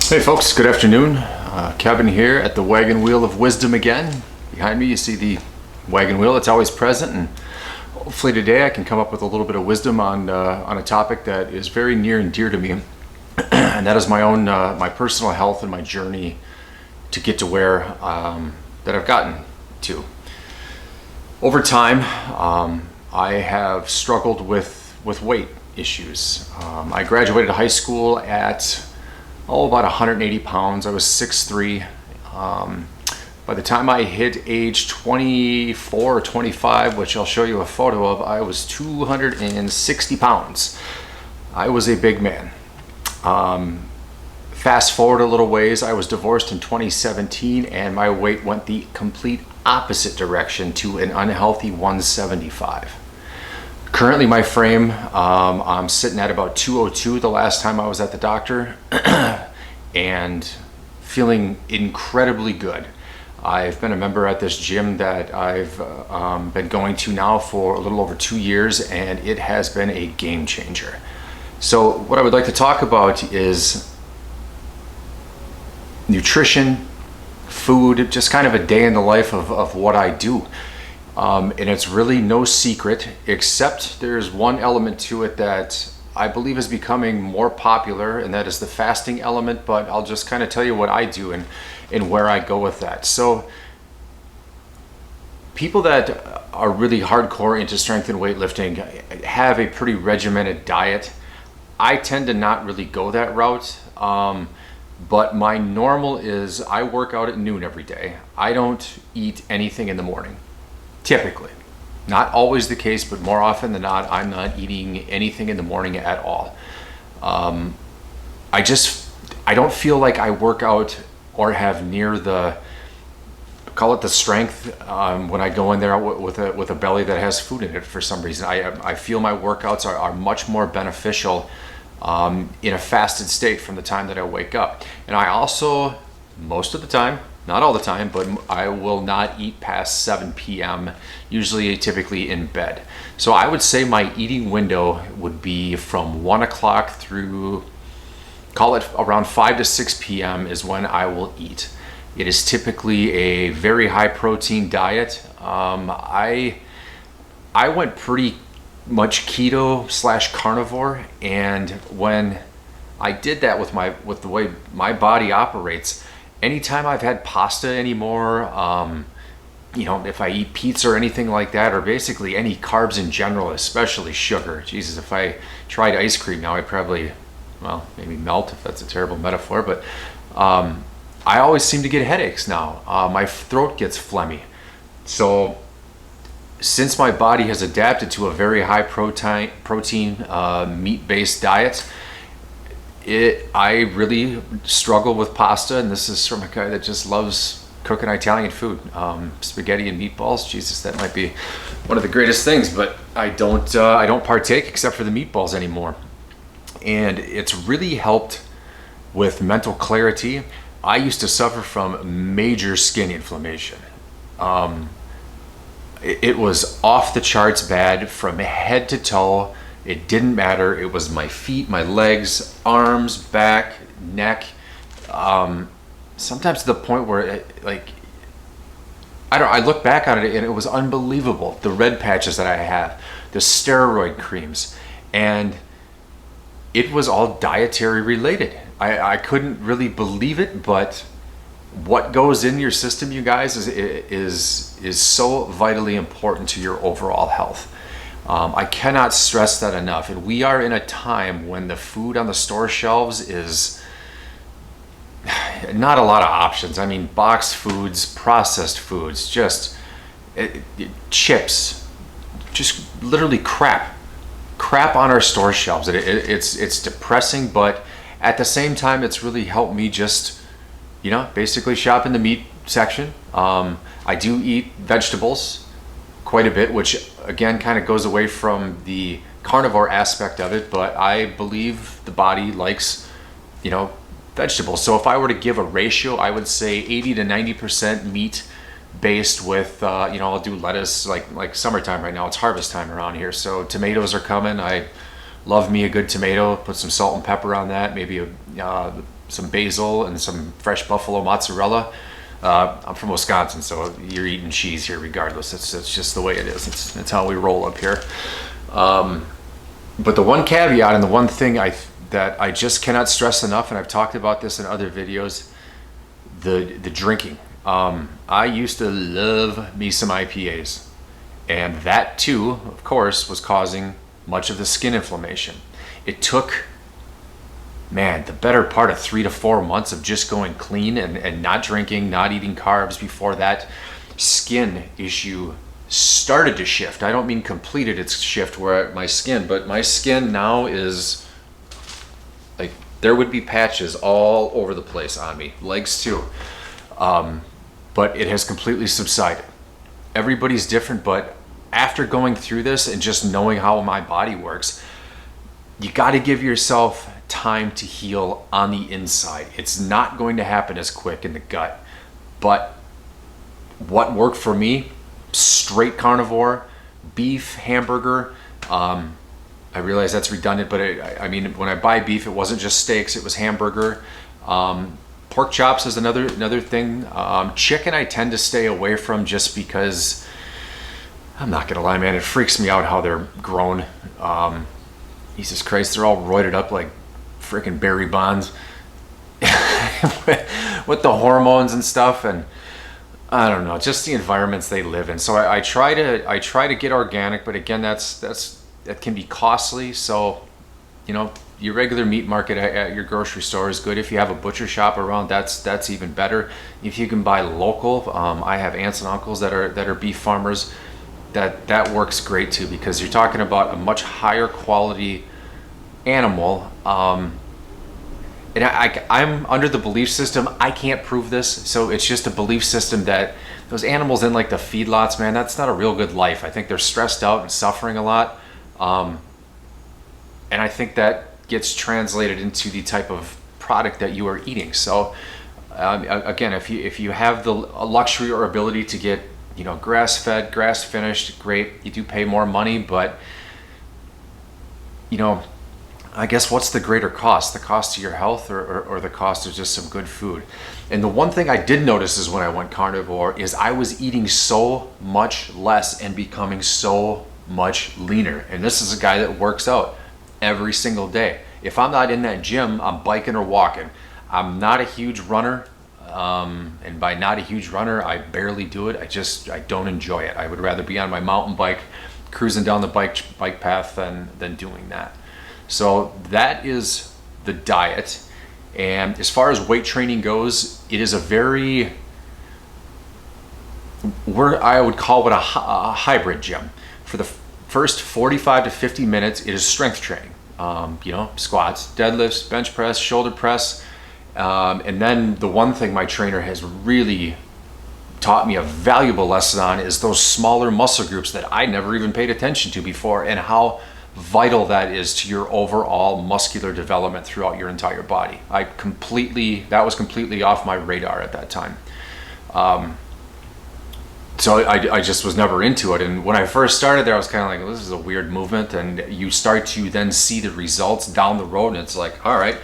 Hey folks, good afternoon. Kevin here at the Wagon Wheel of Wisdom again. Behind me you see the wagon wheel that's always present, and hopefully today I can come up with a little bit of wisdom on a topic that is very near and dear to me, and that is my own my personal health and my journey to get to where that I've gotten to. Over time, I have struggled with weight issues. I graduated high school at about 180 pounds. I was 6'3". By the time I hit age 24 or 25, which I'll show you a photo of, I was 260 pounds. I was a big man. Fast forward a little ways, I was divorced in 2017 and my weight went the complete opposite direction to an unhealthy 175. Currently my frame, I'm sitting at about 202 the last time I was at the doctor and feeling incredibly good. I've been a member at this gym that I've been going to now for a little over 2 years, and it has been a game changer. So what I would like to talk about is nutrition, food, just kind of a day in the life of what I do. And it's really no secret, except there's one element to it that I believe is becoming more popular, and that is the fasting element, but I'll just kind of tell you what I do and where I go with that. So people that are really hardcore into strength and weightlifting have a pretty regimented diet. I tend to not really go that route, but my normal is I work out at noon every day. I don't eat anything in the morning. Typically, not always the case, but more often than not, I'm not eating anything in the morning at all. I don't feel like I work out or have near the, call it the strength, when I go in there with a belly that has food in it for some reason. I feel my workouts are much more beneficial in a fasted state from the time that I wake up. And I also, most of the time, not all the time, but I will not eat past 7 p.m., usually typically in bed. So I would say my eating window would be from 1 o'clock through, call it around 5 to 6 p.m. is when I will eat. It is typically a very high protein diet. I went pretty much keto / carnivore, and when I did that with the way my body operates, anytime I've had pasta anymore, if I eat pizza or anything like that, or basically any carbs in general, especially sugar. Jesus, if I tried ice cream now, I'd probably, maybe melt, if that's a terrible metaphor, but I always seem to get headaches now. My throat gets phlegmy. So since my body has adapted to a very high protein meat-based diet, I really struggle with pasta, and this is from a guy that just loves cooking Italian food. Spaghetti and meatballs, Jesus, that might be one of the greatest things, but I don't partake except for the meatballs anymore. And it's really helped with mental clarity. I used to suffer from major skin inflammation. It was off the charts bad from head to toe. It didn't matter. It was my feet, my legs, arms, back, neck. Sometimes to the point where I look back on it and it was unbelievable. The red patches that I have, the steroid creams, and it was all dietary related. I couldn't really believe it, but what goes in your system, you guys, is so vitally important to your overall health. I cannot stress that enough, and we are in a time when the food on the store shelves is not a lot of options. I mean, boxed foods, processed foods, chips, just literally crap on our store shelves. It's depressing, but at the same time, it's really helped me just, basically shop in the meat section. I do eat vegetables quite a bit, which again kind of goes away from the carnivore aspect of it, but I believe the body likes, vegetables. So if I were to give a ratio, I would say 80 to 90% meat based with, I'll do lettuce, like summertime right now, it's harvest time around here. So tomatoes are coming. I Love me a good tomato, put some salt and pepper on that, maybe some basil and some fresh buffalo mozzarella. I'm from Wisconsin, so you're eating cheese here regardless. It's just the way it is. It's how we roll up here. But the one caveat and the one thing that I just cannot stress enough, and I've talked about this in other videos, the drinking. I used to love me some IPAs, and that too, of course, was causing much of the skin inflammation. It took, man, the better part of 3 to 4 months of just going clean and not drinking, not eating carbs before that skin issue started to shift. I don't mean completed its shift where my skin, but my skin now is like, there would be patches all over the place on me, legs too. But it has completely subsided. Everybody's different, but after going through this and just knowing how my body works, you got to give yourself time to heal on the inside. It's not going to happen as quick in the gut. But what worked for me, straight carnivore, beef, hamburger. I realize that's redundant, but I mean, when I buy beef, it wasn't just steaks, it was hamburger. Pork chops is another thing. Chicken I tend to stay away from just because, I'm not gonna lie, man, it freaks me out how they're grown. Jesus Christ, they're all roided up like freaking Barry Bonds with the hormones and stuff, and I don't know, just the environments they live in. So I try to get organic, but again, that can be costly. So, you know, your regular meat market at your grocery store is good. If you have a butcher shop around, that's even better. If you can buy local, I have aunts and uncles that are beef farmers. That works great too, because you're talking about a much higher quality animal. And I'm under the belief system, I can't prove this, so it's just a belief system that those animals in like the feedlots, man, that's not a real good life. I think they're stressed out and suffering a lot. And I think that gets translated into the type of product that you are eating. So again, if you have the luxury or ability to get, you know, grass-fed, grass-finished, great. You do pay more money, but, you know, I guess what's the greater cost? The cost to your health or the cost of just some good food? And the one thing I did notice is when I went carnivore is I was eating so much less and becoming so much leaner. And this is a guy that works out every single day. If I'm not in that gym, I'm biking or walking. I'm not a huge runner. And by not a huge runner, I barely do it. I don't enjoy it. I would rather be on my mountain bike, cruising down the bike path than doing that. So that is the diet. And as far as weight training goes, it is a very, I would call it a hybrid gym. For the first 45 to 50 minutes, it is strength training. You know, squats, deadlifts, bench press, shoulder press. And then the one thing my trainer has really taught me a valuable lesson on is those smaller muscle groups that I never even paid attention to before, and how vital that is to your overall muscular development throughout your entire body. That was completely off my radar at that time. So I just was never into it. And when I first started there, I was kind of like, well, this is a weird movement. And you start to then see the results down the road, and it's like, all right,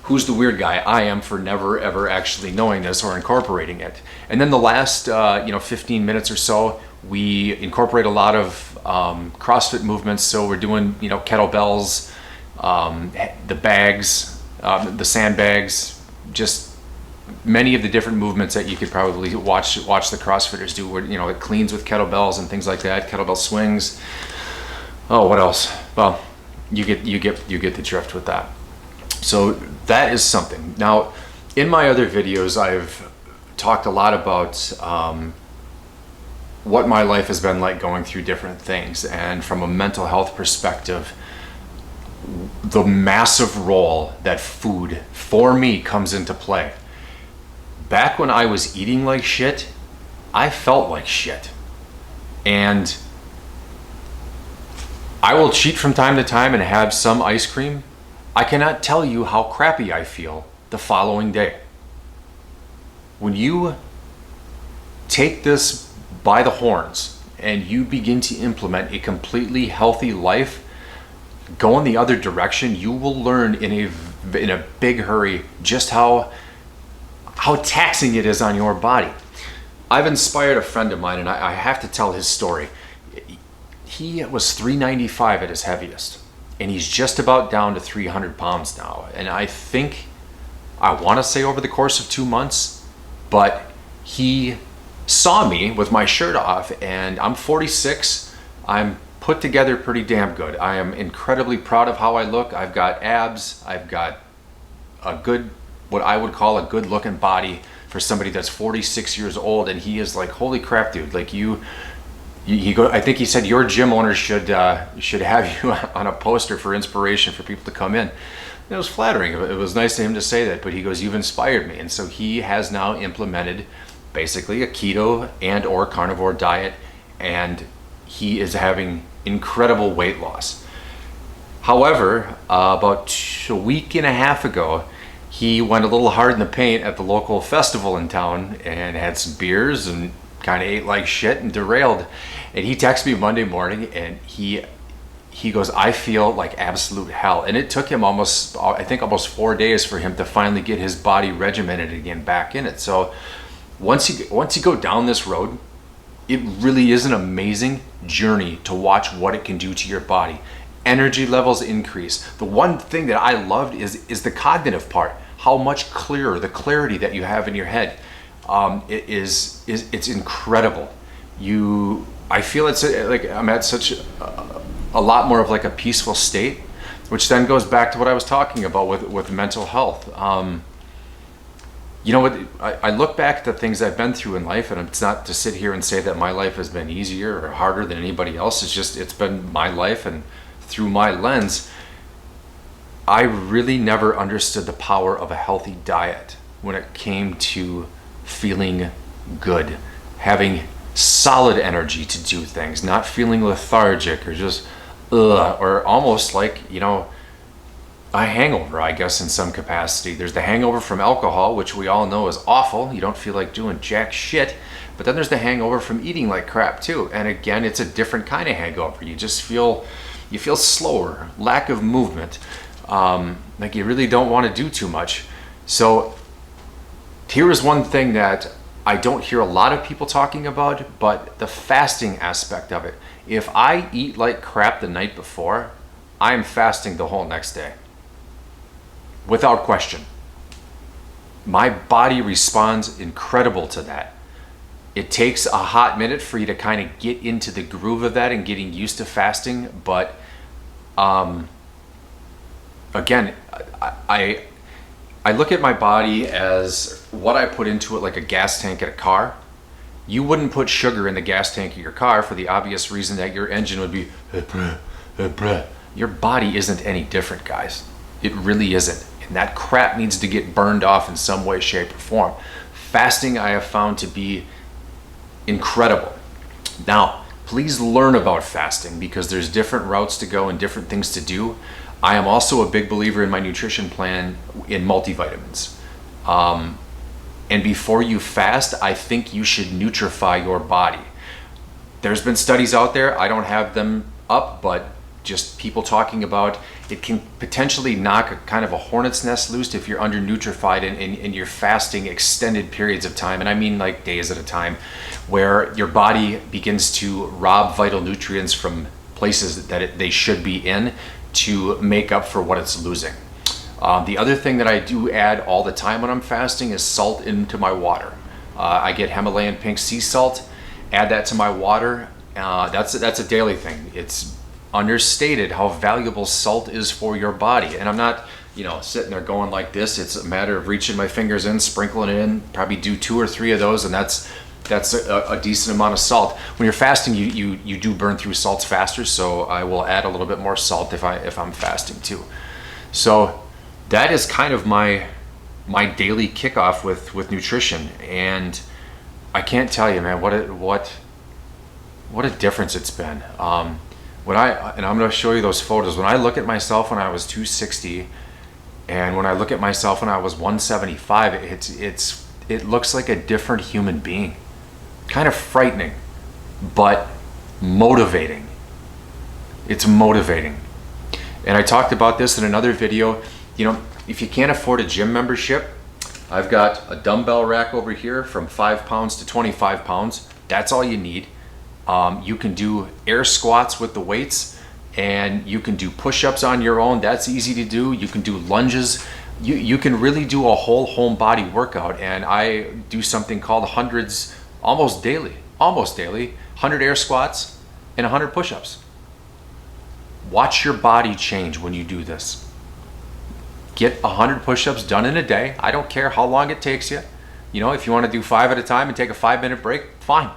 who's the weird guy? I am for never ever actually knowing this or incorporating it. And then the last 15 minutes or so, we incorporate a lot of CrossFit movements. So we're doing, you know, kettlebells, the bags, the sandbags, just many of the different movements that you could probably watch the CrossFitters do. Where, you know, it cleans with kettlebells and things like that, kettlebell swings. Oh, what else? Well, you get the drift with that. So that is something. Now, in my other videos, I've talked a lot about what my life has been like going through different things, and from a mental health perspective, the massive role that food for me comes into play. Back when I was eating like shit, I felt like shit. And I will cheat from time to time and have some ice cream. I cannot tell you how crappy I feel the following day. When you take this by the horns and you begin to implement a completely healthy life, go in the other direction, you will learn in a big hurry just how taxing it is on your body. I've inspired a friend of mine, and I have to tell his story. He was 395 at his heaviest, and he's just about down to 300 pounds now. And I think, I want to say over the course of 2 months, but he saw me with my shirt off, and I'm 46. I'm put together pretty damn good. I am incredibly proud of how I look. I've got abs. I've got a good, what I would call a good looking body for somebody that's 46 years old. And he is like, holy crap, dude, like I think he said your gym owner should have you on a poster for inspiration for people to come in. And it was flattering. It was nice of him to say that, but he goes, you've inspired me. And so he has now implemented basically a keto and or carnivore diet, and he is having incredible weight loss. However, about a week and a half ago, he went a little hard in the paint at the local festival in town and had some beers and kind of ate like shit and derailed. And he texted me Monday morning, and he goes, I feel like absolute hell. And it took him almost 4 days for him to finally get his body regimented again, back in it. So once you go down this road, it really is an amazing journey to watch what it can do to your body. Energy levels increase. The one thing that I loved is the cognitive part. How much clearer, the clarity that you have in your head. It's incredible. I feel it's like I'm at such a lot more of like a peaceful state, which then goes back to what I was talking about with mental health. You know what? I look back at the things I've been through in life, and it's not to sit here and say that my life has been easier or harder than anybody else. It's been my life, and through my lens, I really never understood the power of a healthy diet when it came to feeling good, having solid energy to do things, not feeling lethargic or just or almost like, a hangover, I guess, in some capacity. There's the hangover from alcohol, which we all know is awful. You don't feel like doing jack shit. But then there's the hangover from eating like crap too. And again, it's a different kind of hangover. You just feel slower, lack of movement, like you really don't want to do too much. So here is one thing that I don't hear a lot of people talking about, but the fasting aspect of it. If I eat like crap the night before, I'm fasting the whole next day. Without question. My body responds incredible to that. It takes a hot minute for you to kind of get into the groove of that and getting used to fasting, but again, I look at my body as what I put into it, like a gas tank at a car. You wouldn't put sugar in the gas tank of your car for the obvious reason that your engine would be Your body isn't any different, guys. It really isn't. And that crap needs to get burned off in some way, shape, or form. Fasting I have found to be incredible. Now, please learn about fasting, because there's different routes to go and different things to do. I am also a big believer in my nutrition plan in multivitamins. And before you fast, I think you should nutrify your body. There's been studies out there, I don't have them up, but just people talking about it can potentially knock a kind of a hornet's nest loose if you're under nutrified and you're fasting extended periods of time. And I mean like days at a time, where your body begins to rob vital nutrients from places that they should be in to make up for what it's losing. The other thing that I do add all the time when I'm fasting is salt into my water. I get Himalayan pink sea salt, add that to my water. That's a daily thing. It's understated how valuable salt is for your body. And I'm not, sitting there going like this. It's a matter of reaching my fingers in, sprinkling it in, probably do 2 or 3 of those, and that's a decent amount of salt. When you're fasting, you do burn through salts faster, so I will add a little bit more salt if I'm fasting too. So that is kind of my daily kickoff with nutrition, and I can't tell you, man, what a difference it's been. And I'm going to show you those photos. When I look at myself when I was 260, and when I look at myself when I was 175, it looks like a different human being. Kind of frightening, but motivating. It's motivating. And I talked about this in another video. You know, if you can't afford a gym membership, I've got a dumbbell rack over here from 5 pounds to 25 pounds. That's all you need. You can do air squats with the weights, and you can do push-ups on your own. That's easy to do. You can do lunges. You can really do a whole home body workout. And I do something called hundreds almost daily, 100 air squats and 100 push-ups. Watch your body change when you do this. Get 100 push-ups done in a day. I don't care how long it takes you. You know, if you want to do 5 at a time and take a 5-minute break, fine.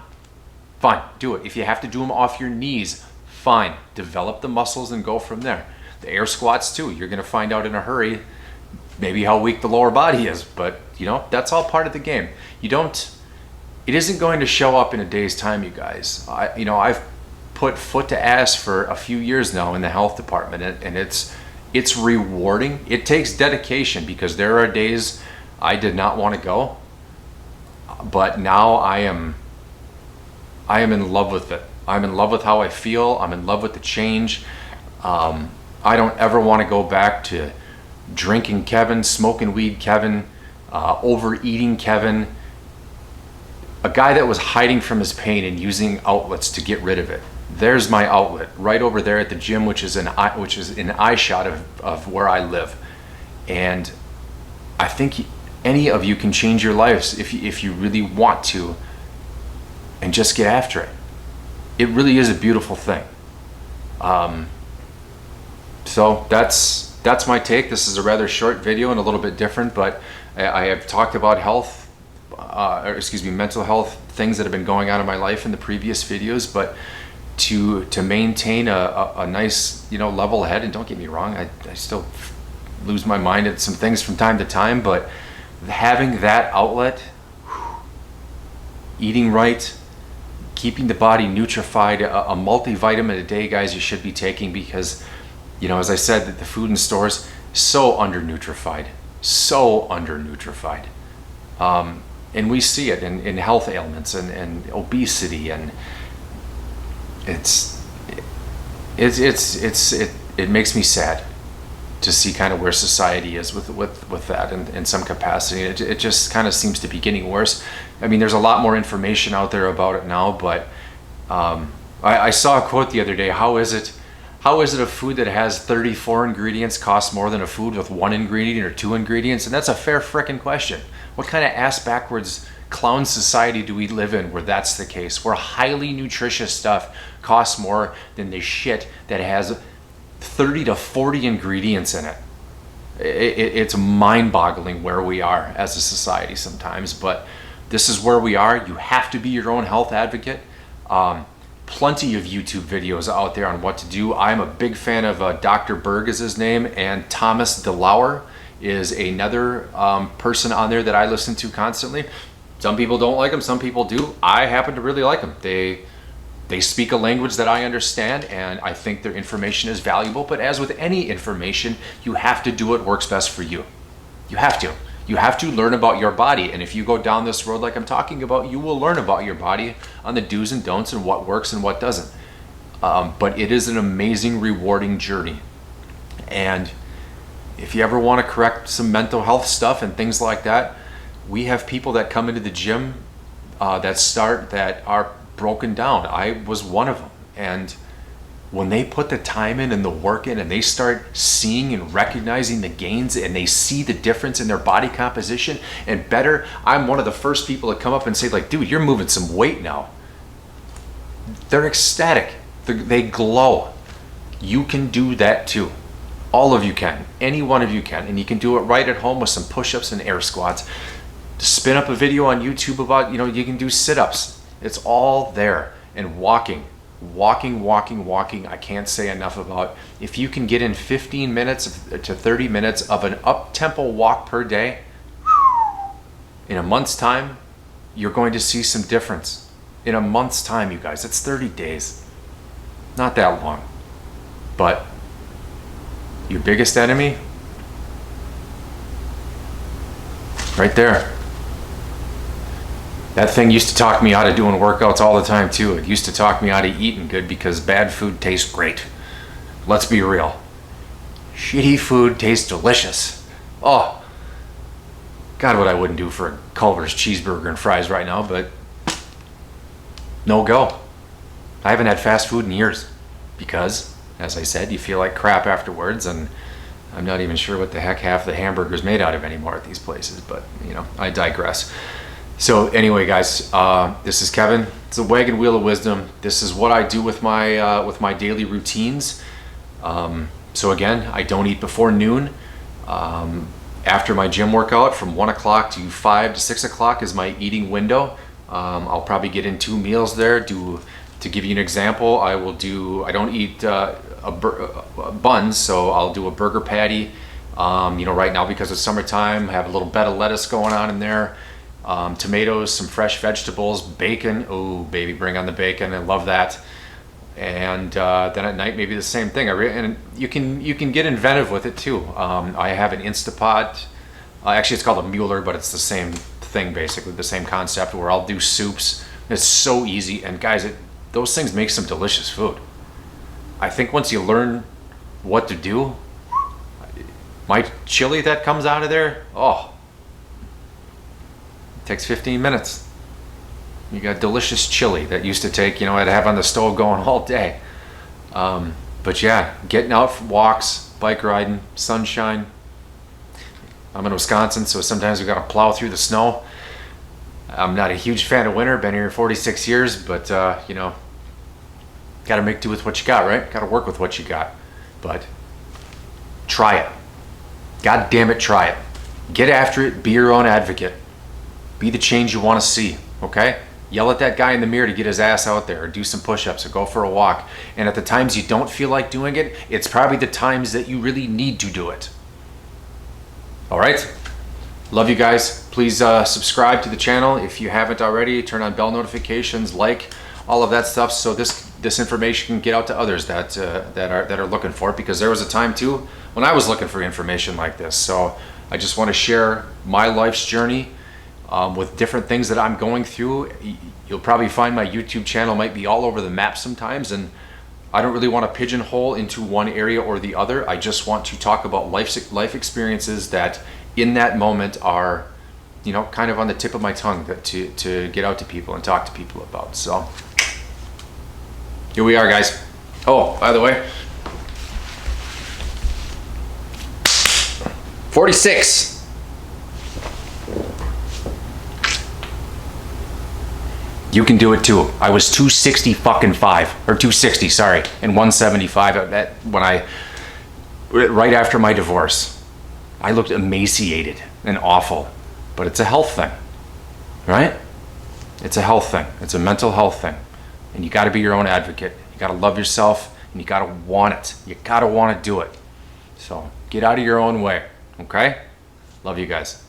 Fine, do it. If you have to do them off your knees, fine. Develop the muscles and go from there. The air squats too. You're going to find out in a hurry maybe how weak the lower body is, but you know, that's all part of the game. It isn't going to show up in a day's time, you guys. I've put foot to ass for a few years now in the health department, and it's rewarding. It takes dedication, because there are days I did not want to go, but now I am in love with it. I'm in love with how I feel. I'm in love with the change. I don't ever want to go back to drinking Kevin, smoking weed Kevin, overeating Kevin, a guy that was hiding from his pain and using outlets to get rid of it. There's my outlet right over there at the gym, which is an eye shot of where I live. And I think any of you can change your lives if you really want to, and just get after it. It really is a beautiful thing. So that's my take. This is a rather short video and a little bit different, but I have talked about mental health things that have been going on in my life in the previous videos, but to maintain a nice, level head, and don't get me wrong, I still lose my mind at some things from time to time, but having that outlet, eating right, keeping the body nutrified, a multivitamin a day, guys, you should be taking, because, as I said, that the food in stores, so undernutrified. And we see it in health ailments and obesity, and it makes me sad to see kind of where society is with that in some capacity. It just kind of seems to be getting worse. I mean, there's a lot more information out there about it now, but I saw a quote the other day. How is it a food that has 34 ingredients costs more than a food with 1 ingredient or 2 ingredients? And that's a fair frickin' question. What kind of ass backwards clown society do we live in where that's the case, where highly nutritious stuff costs more than the shit that has 30 to 40 ingredients in it? It's mind-boggling where we are as a society sometimes, but this is where we are. You have to be your own health advocate. Plenty of YouTube videos out there on what to do. I'm a big fan of Dr. Berg is his name, and Thomas DeLauer is another person on there that I listen to constantly. Some people don't like them, some people do. I happen to really like them. They speak a language that I understand, and I think their information is valuable. But as with any information, you have to do what works best for you. You have to. You have to learn about your body. And if you go down this road like I'm talking about, you will learn about your body on the do's and don'ts and what works and what doesn't. But it is an amazing, rewarding journey. And if you ever want to correct some mental health stuff and things like that, we have people that come into the gym that are broken down. I was one of them. And when they put the time in and the work in, and they start seeing and recognizing the gains, and they see the difference in their body composition and better, I'm one of the first people to come up and say, like, dude, you're moving some weight now. They're ecstatic. They glow. You can do that too. All of you can. Any one of you can. And you can do it right at home with some push-ups and air squats. Spin up a video on YouTube about, you can do sit-ups. It's all there. And walking. I can't say enough about. If you can get in 15 minutes to 30 minutes of an up-tempo walk per day, in a month's time, you're going to see some difference. In a month's time, you guys, it's 30 days. Not that long. But your biggest enemy, right there. That thing used to talk me out of doing workouts all the time too. It used to talk me out of eating good because bad food tastes great. Let's be real. Shitty food tastes delicious. Oh, God, what I wouldn't do for a Culver's cheeseburger and fries right now, but no go. I haven't had fast food in years because, as I said, you feel like crap afterwards, and I'm not even sure what the heck half the hamburger's made out of anymore at these places, but you know, I digress. So anyway, guys, this is Kevin. It's a wagon wheel of wisdom. This is what I do with my daily routines. So again, I don't eat before noon. After my gym workout, from 1 o'clock to 5 to 6 o'clock is my eating window. I'll probably get in 2 meals there. To give you an example, I don't eat buns, so I'll do a burger patty. You know, right now because it's summertime, I have a little bed of lettuce going on in there. Tomatoes, some fresh vegetables, bacon. Oh, baby, bring on the bacon. I love that. And then at night, maybe the same thing. And you can get inventive with it too. I have an Instapot. Actually, it's called a Mueller, but it's the same thing, basically the same concept, where I'll do soups. It's so easy, and guys, those things make some delicious food. I think once you learn what to do, my chili that comes out of there, oh, it takes 15 minutes. You got delicious chili that used to take, you know, I'd have on the stove going all day. But yeah, getting out for walks, bike riding, sunshine. I'm in Wisconsin, so sometimes we got to plow through the snow. I'm not a huge fan of winter, been here 46 years, but you know, got to make do with what you got, right? Got to work with what you got. But try it. God damn it, try it. Get after it, be your own advocate. Be the change you want to see, okay? Yell at that guy in the mirror to get his ass out there, or do some push-ups, or go for a walk. And at the times you don't feel like doing it, it's probably the times that you really need to do it. All right? Love you guys. Please subscribe to the channel if you haven't already. Turn on bell notifications, like all of that stuff, so this information can get out to others that are looking for it. Because there was a time too when I was looking for information like this. So I just want to share my life's journey with different things that I'm going through. You'll probably find my YouTube channel might be all over the map sometimes, and I don't really want to pigeonhole into one area or the other. I just want to talk about life experiences that in that moment are, you know, kind of on the tip of my tongue to get out to people and talk to people about. So here we are, guys. Oh, by the way, 46. You can do it too. I was 260 fucking 5, or 260, sorry, and 175 right after my divorce. I looked emaciated and awful, but it's a health thing, right? It's a health thing. It's a mental health thing. And you got to be your own advocate. You got to love yourself, and you got to want it. You got to want to do it. So get out of your own way, okay? Love you guys.